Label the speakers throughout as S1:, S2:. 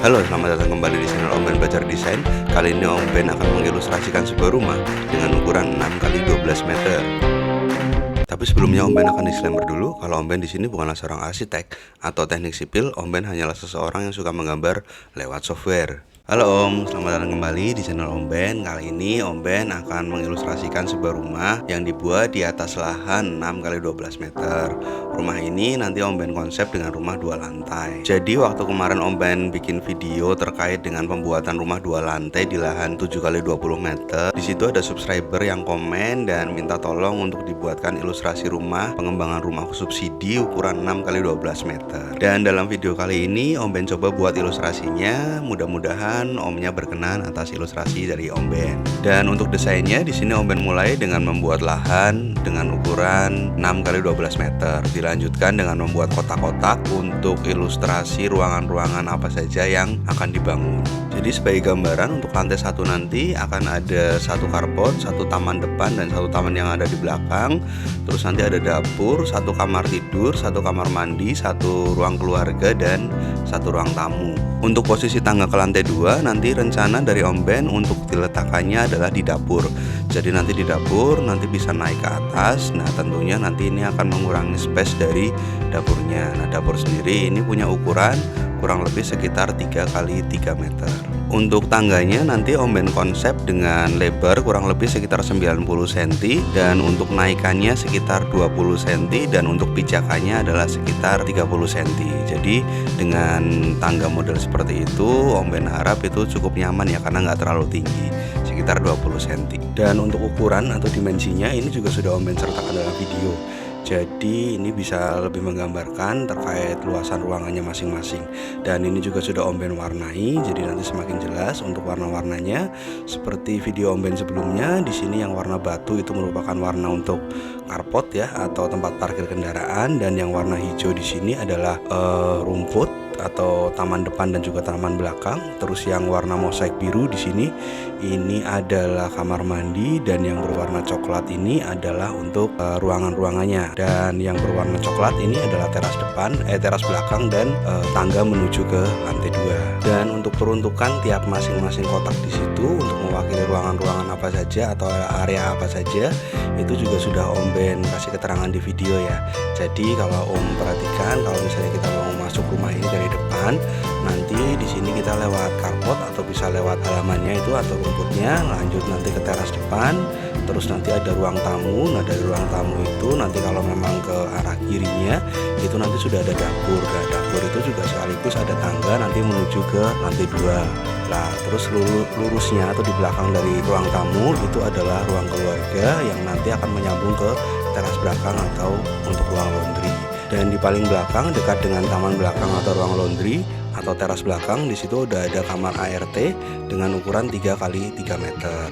S1: Halo, selamat datang kembali di channel Om Ben Belajar Desain. Kali ini Om Ben akan mengilustrasikan sebuah rumah dengan ukuran 6x12 meter. Tapi sebelumnya Om Ben akan disclaimer dulu kalau Om Ben di sini bukanlah seorang arsitek atau teknik sipil. Om Ben hanyalah seseorang yang suka menggambar lewat software. Halo Om, selamat datang kembali di channel Om Ben. Kali ini Om Ben akan mengilustrasikan sebuah rumah yang dibuat di atas lahan 6x12 meter. Rumah ini nanti Om Ben konsep dengan rumah 2 lantai. Jadi waktu kemarin Om Ben bikin video terkait dengan pembuatan rumah 2 lantai di lahan 7x20 meter. Di situ ada subscriber yang komen dan minta tolong untuk dibuatkan ilustrasi rumah pengembangan rumah subsidi ukuran 6x12 meter. Dan dalam video kali ini Om Ben coba buat ilustrasinya. Mudah-mudahan Omnya berkenan atas ilustrasi dari Om Ben. Dan untuk desainnya di sini Om Ben mulai dengan membuat lahan dengan ukuran 6x12 meter. Dilanjutkan dengan membuat kotak-kotak untuk ilustrasi ruangan-ruangan apa saja yang akan dibangun. Jadi sebagai gambaran untuk lantai 1 nanti akan ada 1 carport, 1 taman depan dan 1 taman yang ada di belakang. Terus nanti ada dapur, 1 kamar tidur, 1 kamar mandi, 1 ruang keluarga dan 1 ruang tamu. Untuk posisi tangga ke lantai 2 nanti rencana dari Om Ben untuk diletakkannya adalah di dapur. Jadi nanti di dapur nanti bisa naik ke atas. Nah tentunya nanti ini akan mengurangi space dari dapurnya. Nah dapur sendiri ini punya ukuran kurang lebih sekitar 3x3 meter. Untuk tangganya nanti Om Ben konsep dengan lebar kurang lebih sekitar 90 cm dan untuk naikannya sekitar 20 cm dan untuk pijakannya adalah sekitar 30 cm. Jadi dengan tangga model seperti itu Om Ben harap itu cukup nyaman ya karena nggak terlalu tinggi, sekitar 20 cm. Dan untuk ukuran atau dimensinya ini juga sudah Om Ben sertakan dalam video. Jadi ini bisa lebih menggambarkan terkait luasan ruangannya masing-masing. Dan ini juga sudah Om Ben warnai, jadi nanti semakin jelas untuk warna-warnanya. Seperti video Om Ben sebelumnya, di sini yang warna batu itu merupakan warna untuk carport ya atau tempat parkir kendaraan, dan yang warna hijau di sini adalah rumput atau taman depan dan juga taman belakang. Terus yang warna mosaik biru di sini ini adalah kamar mandi, dan yang berwarna coklat ini adalah untuk ruangan-ruangannya, dan yang berwarna coklat ini adalah teras depan, teras belakang dan tangga menuju ke lantai 2. Dan untuk peruntukan tiap masing-masing kotak di situ untuk mewakili ruangan-ruangan apa saja atau area apa saja itu juga sudah Om Ben kasih keterangan di video ya. Jadi kalau Om perhatikan, kalau misalnya kita mau masuk rumah ini dari depan, nanti di sini kita lewat carport atau bisa lewat halamannya itu atau rumputnya, lanjut nanti ke teras depan, terus nanti ada ruang tamu. Nah dari ruang tamu itu nanti kalau memang ke arah kirinya itu nanti sudah ada dapur. Nah dapur itu juga sekaligus ada tangga nanti menuju ke lantai 2. Nah terus lurusnya atau di belakang dari ruang tamu itu adalah ruang keluarga yang nanti akan menyambung ke teras belakang atau untuk ruang laundry. Dan di paling belakang dekat dengan taman belakang atau ruang laundry atau teras belakang, di situ udah ada kamar ART dengan ukuran 3x3 meter.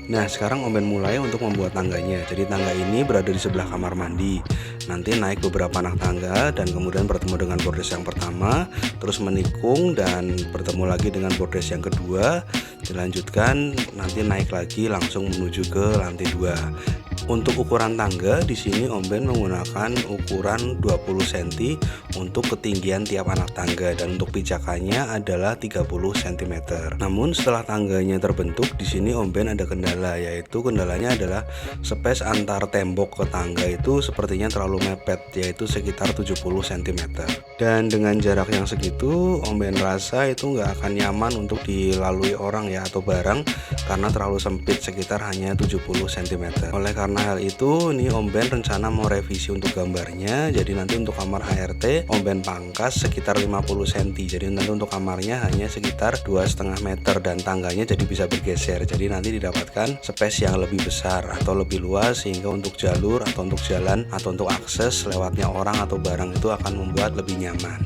S1: Nah sekarang Om Ben mulai untuk membuat tangganya. Jadi tangga ini berada di sebelah kamar mandi. Nanti naik beberapa anak tangga dan kemudian bertemu dengan bordes yang pertama, terus menikung dan bertemu lagi dengan bordes yang kedua. Dilanjutkan nanti naik lagi langsung menuju ke lantai 2. Untuk ukuran tangga di sini Om Ben menggunakan ukuran 20 cm untuk ketinggian tiap anak tangga, dan untuk pijakannya adalah 30 cm. Namun setelah tangganya terbentuk di sini Om Ben ada kendala, yaitu kendalanya adalah space antar tembok ke tangga itu sepertinya terlalu mepet, yaitu sekitar 70 cm. Dan dengan jarak yang segitu Om Ben rasa itu nggak akan nyaman untuk dilalui orang ya atau barang karena terlalu sempit, sekitar hanya 70 cm. Oleh karena hal itu, ini Om Ben rencana mau revisi untuk gambarnya. Jadi nanti untuk kamar ART Om Ben pangkas sekitar 50 cm. Jadi nanti untuk kamarnya hanya sekitar 2,5 meter dan tangganya jadi bisa bergeser. Jadi nanti didapatkan space yang lebih besar atau lebih luas, sehingga untuk jalur atau untuk jalan atau untuk akses lewatnya orang atau barang itu akan membuat lebih nyaman.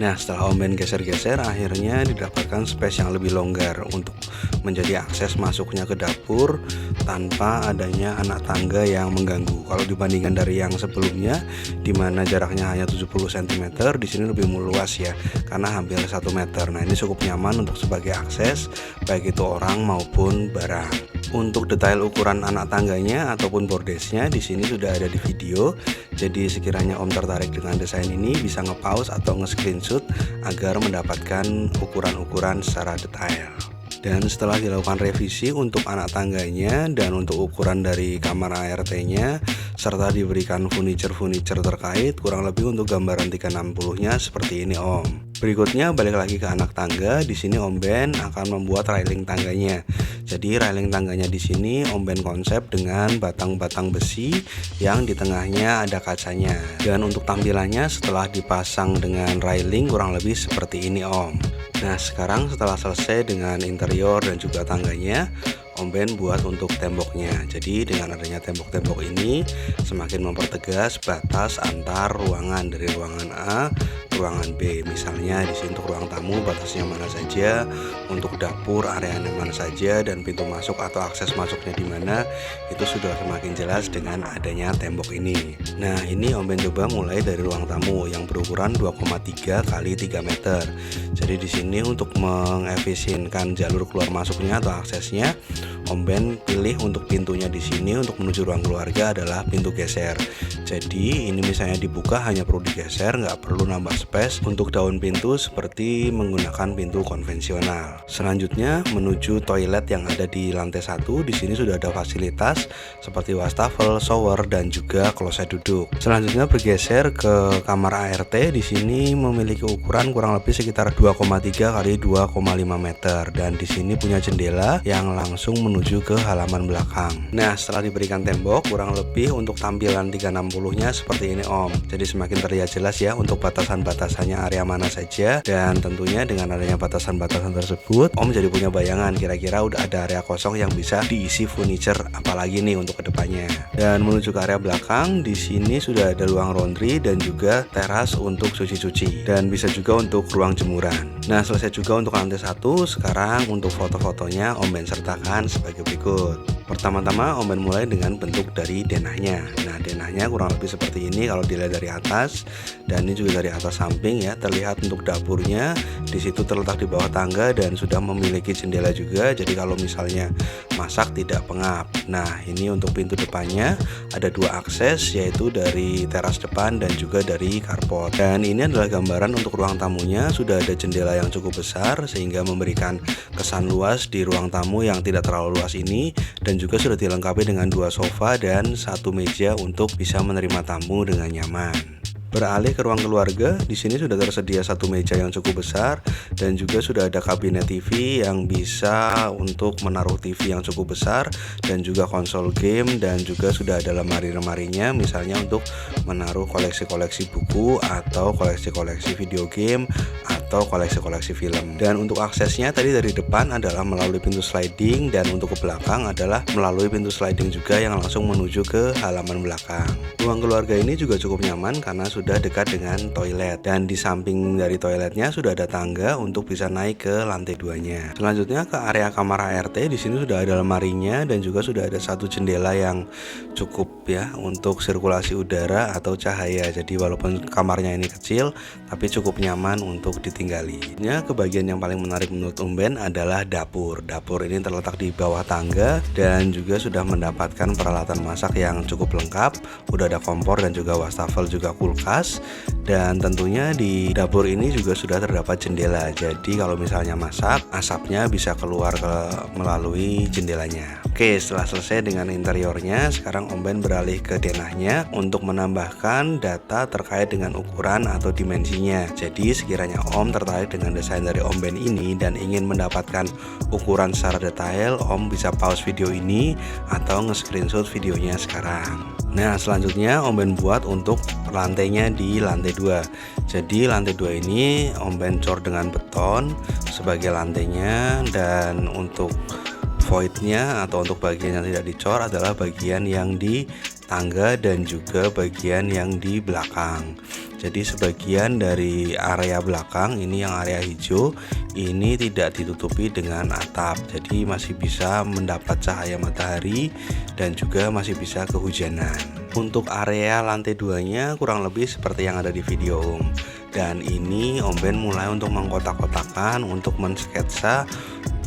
S1: Nah setelah Om Ben geser-geser, akhirnya didapatkan space yang lebih longgar untuk menjadi akses masuknya ke dapur tanpa adanya anak tangga yang mengganggu. Kalau dibandingkan dari yang sebelumnya di mana jaraknya hanya 70 cm, di sini lebih luas ya karena hampir 1 meter. Nah ini cukup nyaman untuk sebagai akses baik itu orang maupun barang. Untuk detail ukuran anak tangganya ataupun bordesnya di sini sudah ada di video. Jadi sekiranya Om tertarik dengan desain ini, bisa nge-pause atau nge-screenshot agar mendapatkan ukuran-ukuran secara detail. Dan setelah dilakukan revisi untuk anak tangganya dan untuk ukuran dari kamar ART-nya serta diberikan furniture terkait, kurang lebih untuk gambaran 360-nya seperti ini Om. Berikutnya balik lagi ke anak tangga. Di sini Om Ben akan membuat railing tangganya. Jadi railing tangganya di sini Om Ben konsep dengan batang-batang besi yang di tengahnya ada kacanya. Dan untuk tampilannya setelah dipasang dengan railing kurang lebih seperti ini Om. Nah sekarang setelah selesai dengan interior dan juga tangganya, Om Ben buat untuk temboknya. Jadi dengan adanya tembok-tembok ini semakin mempertegas batas antar ruangan dari ruangan A ke ruangan B. Misalnya di sini untuk ruang tamu batasnya mana saja, untuk dapur areanya mana saja, dan pintu masuk atau akses masuknya di mana, itu sudah semakin jelas dengan adanya tembok ini. Nah ini Om Ben coba mulai dari ruang tamu yang berukuran 2,3 kali 3 meter. Jadi di sini untuk mengefisienkan jalur keluar masuknya atau aksesnya, Om Ben pilih untuk pintunya di sini untuk menuju ruang keluarga adalah pintu geser. Jadi ini misalnya dibuka hanya perlu digeser, nggak perlu nambah space untuk daun pintu seperti menggunakan pintu konvensional. Selanjutnya menuju toilet yang ada di lantai 1. Di sini sudah ada fasilitas seperti wastafel, shower, dan juga kloset duduk. Selanjutnya bergeser ke kamar ART. Di sini memiliki ukuran kurang lebih sekitar 2,3 kali 2,5 meter dan di sini punya jendela yang langsung menuju ke halaman belakang. Nah setelah diberikan tembok, kurang lebih untuk tampilan 360-nya seperti ini Om. Jadi semakin terlihat jelas ya untuk batasan-batasannya area mana saja, dan tentunya dengan adanya batasan-batasan tersebut Om jadi punya bayangan kira-kira udah ada area kosong yang bisa diisi furniture apalagi nih untuk kedepannya. Dan menuju ke area belakang, di sini sudah ada ruang laundry dan juga teras untuk cuci-cuci dan bisa juga untuk ruang jemuran. Nah selesai juga untuk lantai 1. Sekarang untuk foto-fotonya Om Ben sertakan sebagai berikut. Pertama-tama Om Ben mulai dengan bentuk dari denahnya. Nah denahnya kurang lebih seperti ini kalau dilihat dari atas, dan ini juga dari atas samping ya. Terlihat untuk dapurnya di situ terletak di bawah tangga dan sudah memiliki jendela juga. Jadi kalau misalnya masak tidak pengap. Nah ini untuk pintu depannya ada 2 akses, yaitu dari teras depan dan juga dari carport. Dan ini adalah gambaran untuk ruang tamunya. Sudah ada jendela yang cukup besar sehingga memberikan kesan luas di ruang tamu yang tidak terlalu luas ini, dan juga sudah dilengkapi dengan 2 sofa dan 1 meja untuk bisa menerima tamu dengan nyaman. Beralih ke ruang keluarga, di sini sudah tersedia 1 meja yang cukup besar dan juga sudah ada kabinet TV yang bisa untuk menaruh TV yang cukup besar dan juga konsol game, dan juga sudah ada lemari-lemarinya misalnya untuk menaruh koleksi-koleksi buku atau koleksi-koleksi video game atau koleksi-koleksi film. Dan untuk aksesnya tadi dari depan adalah melalui pintu sliding, dan untuk ke belakang adalah melalui pintu sliding juga yang langsung menuju ke halaman belakang. Ruang keluarga ini juga cukup nyaman karena sudah dekat dengan toilet, dan di samping dari toiletnya sudah ada tangga untuk bisa naik ke lantai 2-nya. Selanjutnya ke area kamar ART. Di sini sudah ada lemarinya dan juga sudah ada 1 jendela yang cukup ya untuk sirkulasi udara atau cahaya. Jadi walaupun kamarnya ini kecil tapi cukup nyaman untuk ditinggali. Ke bagian yang paling menarik menurut Om Ben adalah dapur. Dapur ini terletak di bawah tangga dan juga sudah mendapatkan peralatan masak yang cukup lengkap. Udah ada kompor dan juga wastafel, juga kulkas, dan tentunya di dapur ini juga sudah terdapat jendela. Jadi kalau misalnya masak, asapnya bisa keluar melalui jendelanya. Oke, setelah selesai dengan interiornya, sekarang Om Ben beralih ke denahnya untuk menambahkan data terkait dengan ukuran atau dimensinya. Jadi sekiranya Om tertarik dengan desain dari Om Ben ini dan ingin mendapatkan ukuran secara detail, Om bisa pause video ini atau nge-screenshot videonya sekarang. Nah selanjutnya Om Ben buat untuk lantainya di lantai 2. Jadi lantai 2 ini Om Ben cor dengan beton sebagai lantainya, dan untuk voidnya atau untuk bagian yang tidak dicor adalah bagian yang di tangga dan juga bagian yang di belakang. Jadi sebagian dari area belakang ini yang area hijau ini tidak ditutupi dengan atap, jadi masih bisa mendapat cahaya matahari dan juga masih bisa kehujanan. Untuk area lantai 2-nya kurang lebih seperti yang ada di video Om. Dan ini Om Ben mulai untuk mengkotak-kotakan untuk mensketsa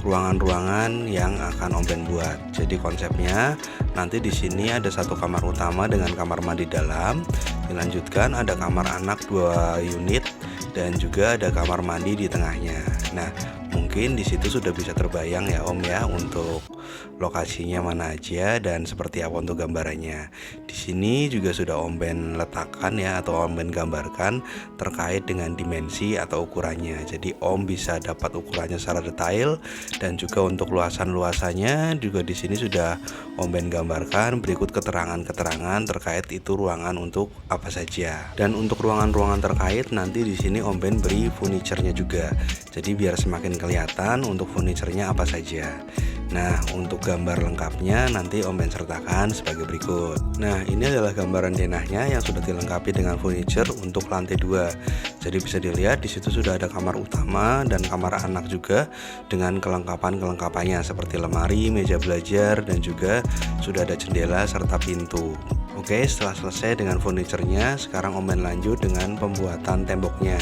S1: untuk ruangan-ruangan yang akan Om Ben buat. Jadi konsepnya nanti di sini ada satu kamar utama dengan kamar mandi dalam. Dilanjutkan ada kamar anak 2 unit dan juga ada kamar mandi di tengahnya. Nah, mungkin di situ sudah bisa terbayang ya Om ya untuk lokasinya mana aja dan seperti apa untuk gambarannya. Di sini juga sudah Om Ben letakkan ya atau Om Ben gambarkan terkait dengan dimensi atau ukurannya. Jadi Om bisa dapat ukurannya secara detail dan juga untuk luasan-luasannya juga di sini sudah Om Ben gambarkan berikut keterangan-keterangan terkait itu ruangan untuk apa saja. Dan untuk ruangan-ruangan terkait nanti di sini Om Ben beri furniture-nya juga. Jadi biar semakin kelihatan untuk furniture-nya apa saja. Nah, untuk gambar lengkapnya nanti Om Ben sertakan sebagai berikut. Nah, ini adalah gambaran denahnya yang sudah dilengkapi dengan furniture untuk lantai 2. Jadi bisa dilihat di situ sudah ada kamar utama dan kamar anak juga dengan kelengkapan-kelengkapannya seperti lemari, meja belajar dan juga sudah ada jendela serta pintu. Oke, setelah selesai dengan furniture-nya, sekarang Om Ben lanjut dengan pembuatan temboknya.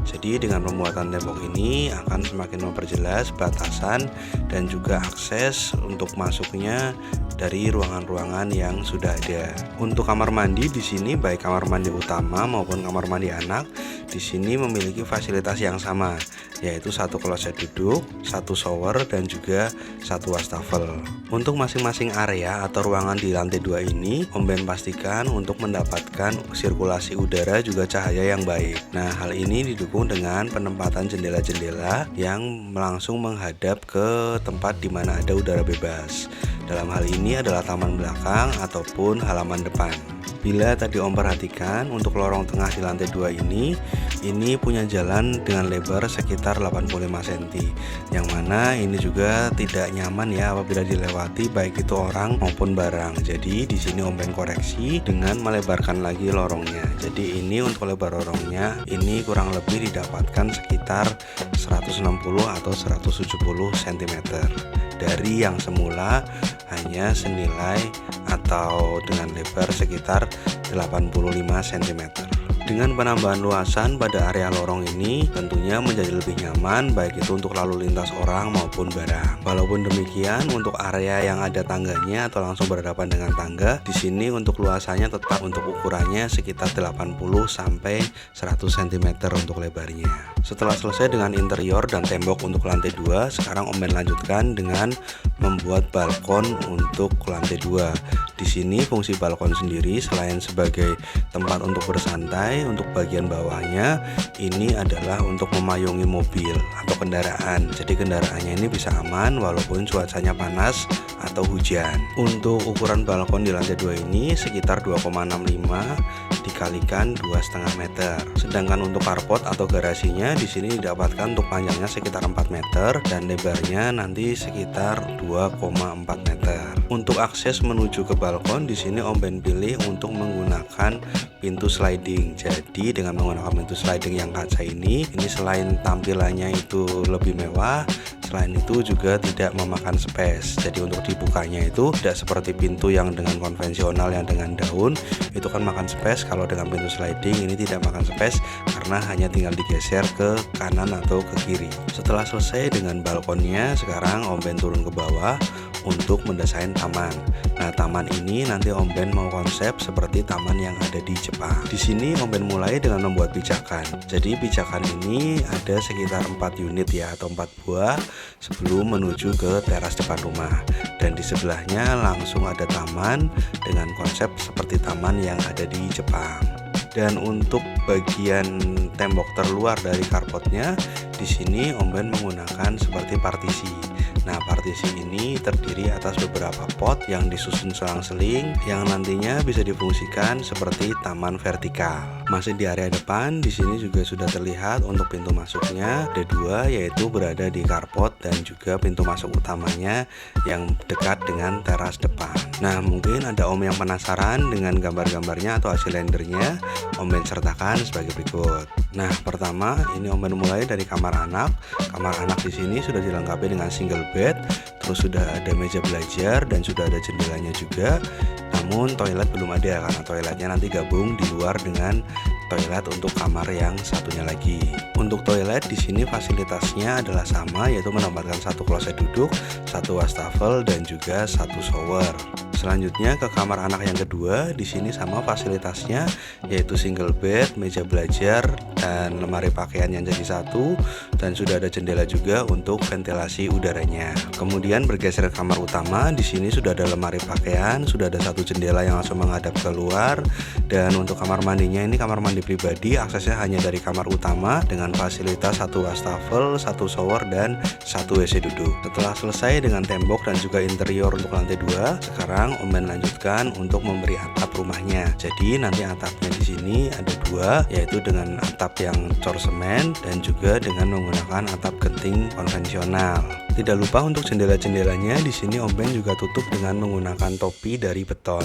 S1: Jadi dengan pembuatan tembok ini akan semakin memperjelas batasan dan juga akses untuk masuknya dari ruangan-ruangan yang sudah ada. Untuk kamar mandi di sini baik kamar mandi utama maupun kamar mandi anak di sini memiliki fasilitas yang sama, yaitu satu kloset duduk, satu shower dan juga satu wastafel. Untuk masing-masing area atau ruangan di lantai 2 ini Om Ben pastikan untuk mendapatkan sirkulasi udara juga cahaya yang baik. Nah, hal ini didukung dengan penempatan jendela-jendela yang langsung menghadap ke tempat di mana ada udara bebas. Dalam hal ini adalah taman belakang ataupun halaman depan. Bila tadi Om perhatikan untuk lorong tengah di lantai 2 ini punya jalan dengan lebar sekitar 85 cm, yang mana ini juga tidak nyaman ya apabila dilewati baik itu orang maupun barang. Jadi di sini Om Ben koreksi dengan melebarkan lagi lorongnya. Jadi ini untuk lebar lorongnya ini kurang lebih didapatkan sekitar 160 atau 170 cm dari yang semula hanya senilai atau dengan lebar sekitar 85 cm. Dengan penambahan luasan pada area lorong ini tentunya menjadi lebih nyaman baik itu untuk lalu lintas orang maupun barang. Walaupun demikian untuk area yang ada tangganya atau langsung berhadapan dengan tangga, di sini untuk luasannya tetap untuk ukurannya sekitar 80 sampai 100 cm untuk lebarnya. Setelah selesai dengan interior dan tembok untuk lantai 2, sekarang Om Ben lanjutkan dengan membuat balkon untuk lantai 2. Di sini fungsi balkon sendiri selain sebagai tempat untuk bersantai, untuk bagian bawahnya ini adalah untuk memayungi mobil atau kendaraan. Jadi kendaraannya ini bisa aman walaupun cuacanya panas atau hujan. Untuk ukuran balkon di lantai 2 ini sekitar 2,65 dikalikan 2,5 meter. Sedangkan untuk carport atau garasinya di sini didapatkan untuk panjangnya sekitar 4 meter dan lebarnya nanti sekitar 2,4 meter. Untuk akses menuju ke balkon di sini Om Ben pilih untuk menggunakan pintu sliding. Jadi dengan menggunakan pintu sliding yang kaca ini selain tampilannya itu lebih mewah, selain itu juga tidak memakan space. Jadi untuk dibukanya itu tidak seperti pintu yang dengan konvensional yang dengan daun itu kan makan space. Kalau dengan pintu sliding ini tidak makan space karena hanya tinggal digeser ke kanan atau ke kiri. Setelah selesai dengan balkonnya, sekarang Om Ben turun ke bawah untuk mendesain taman. Nah, taman ini nanti Om Ben mau konsep seperti taman yang ada di Jepang. Di sini Om Ben mulai dengan membuat pijakan. Jadi pijakan ini ada sekitar 4 unit ya atau 4 buah sebelum menuju ke teras depan rumah. Dan di sebelahnya langsung ada taman dengan konsep seperti taman yang ada di Jepang. Dan untuk bagian tembok terluar dari carportnya di sini Om Ben menggunakan seperti partisi. Nah, partisi ini terdiri atas beberapa pot yang disusun selang-seling yang nantinya bisa difungsikan seperti taman vertikal. Masih di area depan, di sini juga sudah terlihat untuk pintu masuknya ada 2, yaitu berada di carport dan juga pintu masuk utamanya yang dekat dengan teras depan. Nah, mungkin ada Om yang penasaran dengan gambar-gambarnya atau hasil rendernya, Om Ben sertakan sebagai berikut. Nah, pertama ini Om Ben mulai dari kamar anak. Kamar anak di sini sudah dilengkapi dengan single bed, Terus sudah ada meja belajar dan sudah ada jendelanya juga. Namun toilet belum ada karena toiletnya nanti gabung di luar dengan toilet untuk kamar yang satunya lagi. Untuk toilet di sini fasilitasnya adalah sama, yaitu menempatkan satu kloset duduk, satu wastafel dan juga satu shower. Selanjutnya ke kamar anak yang kedua, di sini sama fasilitasnya, yaitu single bed, meja belajar, dan lemari pakaian yang jadi satu, dan sudah ada jendela juga untuk ventilasi udaranya. Kemudian bergeser ke kamar utama, di sini sudah ada lemari pakaian, sudah ada satu jendela yang langsung menghadap keluar, dan untuk kamar mandinya ini kamar mandi pribadi, aksesnya hanya dari kamar utama dengan fasilitas satu wastafel, satu shower, dan satu WC duduk. Setelah selesai dengan tembok dan juga interior untuk lantai 2, sekarang Om Ben lanjutkan untuk memberi atap rumahnya. Jadi nanti atapnya di sini ada dua, yaitu dengan atap yang cor semen dan juga dengan menggunakan atap genting konvensional. Tidak lupa untuk jendela-jendelanya di sini Om Ben juga tutup dengan menggunakan topi dari beton.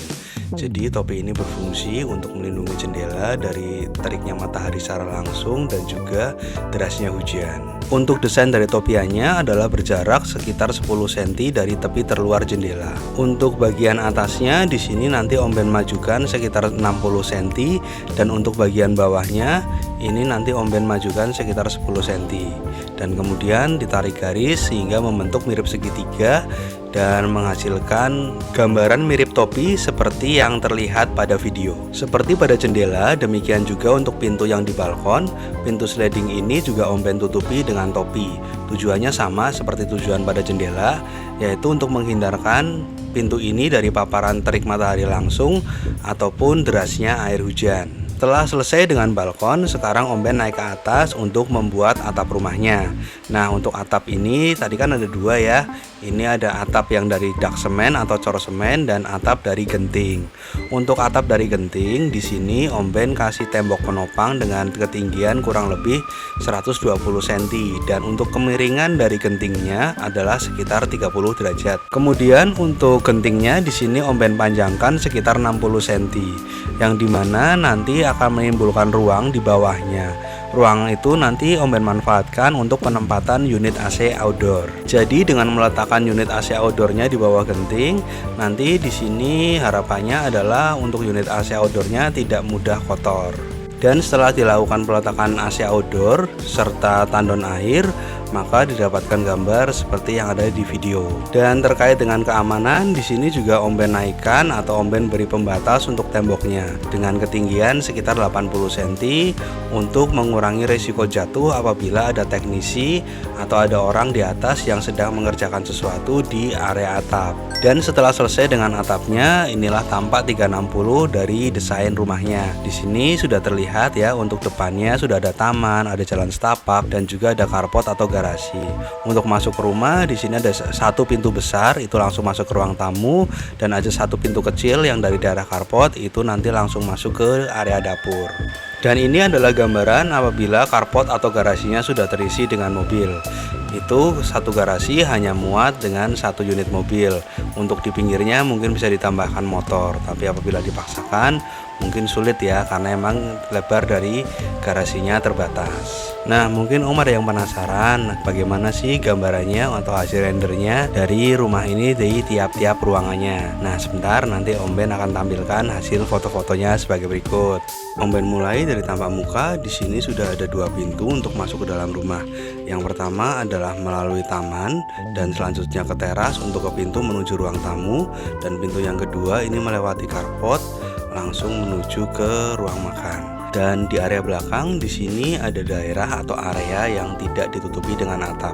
S1: Jadi topi ini berfungsi untuk melindungi jendela dari teriknya matahari secara langsung dan juga derasnya hujan. Untuk desain dari topiannya adalah berjarak sekitar 10 cm dari tepi terluar jendela. Untuk bagian atasnya di sini nanti Om Ben majukan sekitar 60 cm dan untuk bagian bawahnya ini nanti Om Ben majukan sekitar 10 cm. Dan kemudian ditarik garis sehingga membentuk mirip segitiga dan menghasilkan gambaran mirip topi seperti yang terlihat pada video. Seperti pada jendela, demikian juga untuk pintu yang di balkon. Pintu sliding ini juga Om Ben tutupi dengan topi. Tujuannya sama seperti tujuan pada jendela, yaitu untuk menghindarkan pintu ini dari paparan terik matahari langsung ataupun derasnya air hujan. Setelah selesai dengan balkon, sekarang Om Ben naik ke atas untuk membuat atap rumahnya. Nah, untuk atap ini tadi kan ada dua ya. Ini ada atap yang dari dak semen atau cor semen dan atap dari genting. Untuk atap dari genting di sini Om Ben kasih tembok penopang dengan ketinggian kurang lebih 120 cm dan untuk kemiringan dari gentingnya adalah sekitar 30 derajat. Kemudian untuk gentingnya di sini Om Ben panjangkan sekitar 60 cm yang dimana nanti akan menimbulkan ruang di bawahnya. Ruang itu nanti Om Ben manfaatkan untuk penempatan unit AC outdoor. Jadi dengan meletakkan unit AC outdoornya di bawah genting, nanti di sini harapannya adalah untuk unit AC outdoornya tidak mudah kotor. Dan setelah dilakukan peletakan AC outdoor serta tandon air, maka didapatkan gambar seperti yang ada di video. Dan terkait dengan keamanan, di sini juga Om Ben naikkan atau Om Ben beri pembatas untuk temboknya dengan ketinggian sekitar 80 cm untuk mengurangi risiko jatuh apabila ada teknisi atau ada orang di atas yang sedang mengerjakan sesuatu di area atap. Dan setelah selesai dengan atapnya, inilah tampak 360 dari desain rumahnya. Di sini sudah terlihat ya, untuk depannya sudah ada taman, ada jalan setapak dan juga ada carport atau garasi. Untuk masuk ke rumah di sini ada satu pintu besar, itu langsung masuk ke ruang tamu, dan ada satu pintu kecil yang dari daerah carport itu nanti langsung masuk ke area dapur. Dan ini adalah gambaran apabila carport atau garasinya sudah terisi dengan mobil. Itu satu garasi hanya muat dengan satu unit mobil. Untuk di pinggirnya mungkin bisa ditambahkan motor, tapi apabila dipaksakan mungkin sulit ya, karena emang lebar dari garasinya terbatas. Nah, mungkin Om ada yang penasaran bagaimana sih gambarannya atau hasil rendernya dari rumah ini di tiap-tiap ruangannya. Nah, sebentar nanti Om Ben akan tampilkan hasil foto-fotonya sebagai berikut. Om Ben mulai dari tampak muka. Di sini sudah ada dua pintu untuk masuk ke dalam rumah. Yang pertama adalah melalui taman dan selanjutnya ke teras untuk ke pintu menuju ruang tamu, dan pintu yang kedua ini melewati carport langsung menuju ke ruang makan. Dan di area belakang di sini ada daerah atau area yang tidak ditutupi dengan atap.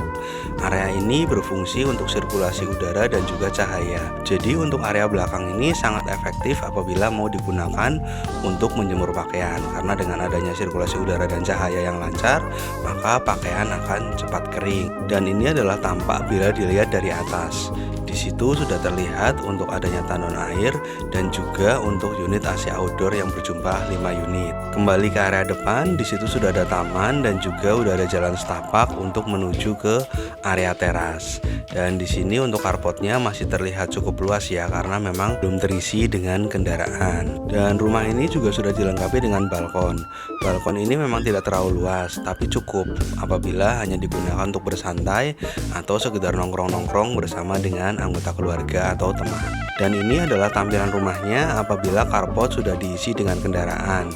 S1: Area ini berfungsi untuk sirkulasi udara dan juga cahaya. Jadi untuk area belakang ini sangat efektif apabila mau digunakan untuk menjemur pakaian, karena dengan adanya sirkulasi udara dan cahaya yang lancar, maka pakaian akan cepat kering. Dan ini adalah tampak bila dilihat dari atas. Di situ sudah terlihat untuk adanya tandon air dan juga untuk unit AC outdoor yang berjumlah 5 unit. Kembali ke area depan, di situ sudah ada taman dan juga udah ada jalan setapak untuk menuju ke area teras. Dan di sini untuk carportnya masih terlihat cukup luas ya, karena memang belum terisi dengan kendaraan. Dan rumah ini juga sudah dilengkapi dengan balkon. Balkon ini memang tidak terlalu luas, tapi cukup apabila hanya digunakan untuk bersantai atau sekedar nongkrong-nongkrong bersama dengan anggota keluarga atau teman. Dan ini adalah tampilan rumahnya apabila carport sudah diisi dengan kendaraan.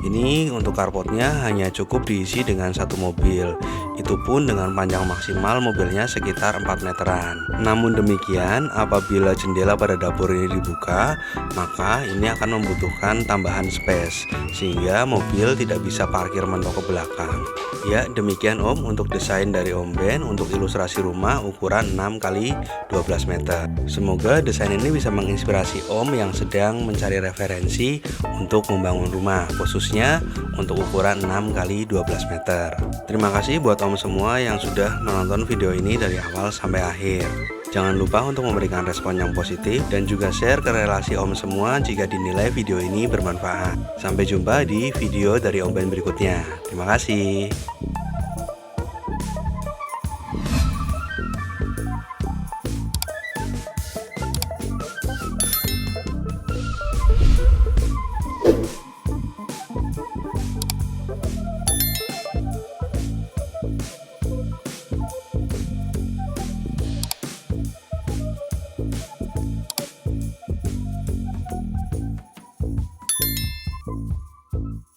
S1: Ini untuk carportnya hanya cukup diisi dengan satu mobil. Itu pun dengan panjang maksimal mobilnya sekitar 4 meteran. Namun demikian, apabila jendela pada dapur ini dibuka, maka ini akan membutuhkan tambahan space, sehingga mobil tidak bisa parkir mentok ke belakang. Ya, demikian Om untuk desain dari Om Ben untuk ilustrasi rumah ukuran 6 x 12 meter. Semoga desain ini bisa menginspirasi Om yang sedang mencari referensi untuk membangun rumah, khususnya untuk ukuran 6 x 12 meter. Terima kasih buat Om semua yang sudah menonton video ini dari awal sampai akhir. Jangan lupa untuk memberikan respon yang positif dan juga share ke relasi Om semua jika dinilai video ini bermanfaat. Sampai jumpa di video dari Om Ben berikutnya. Terima kasih.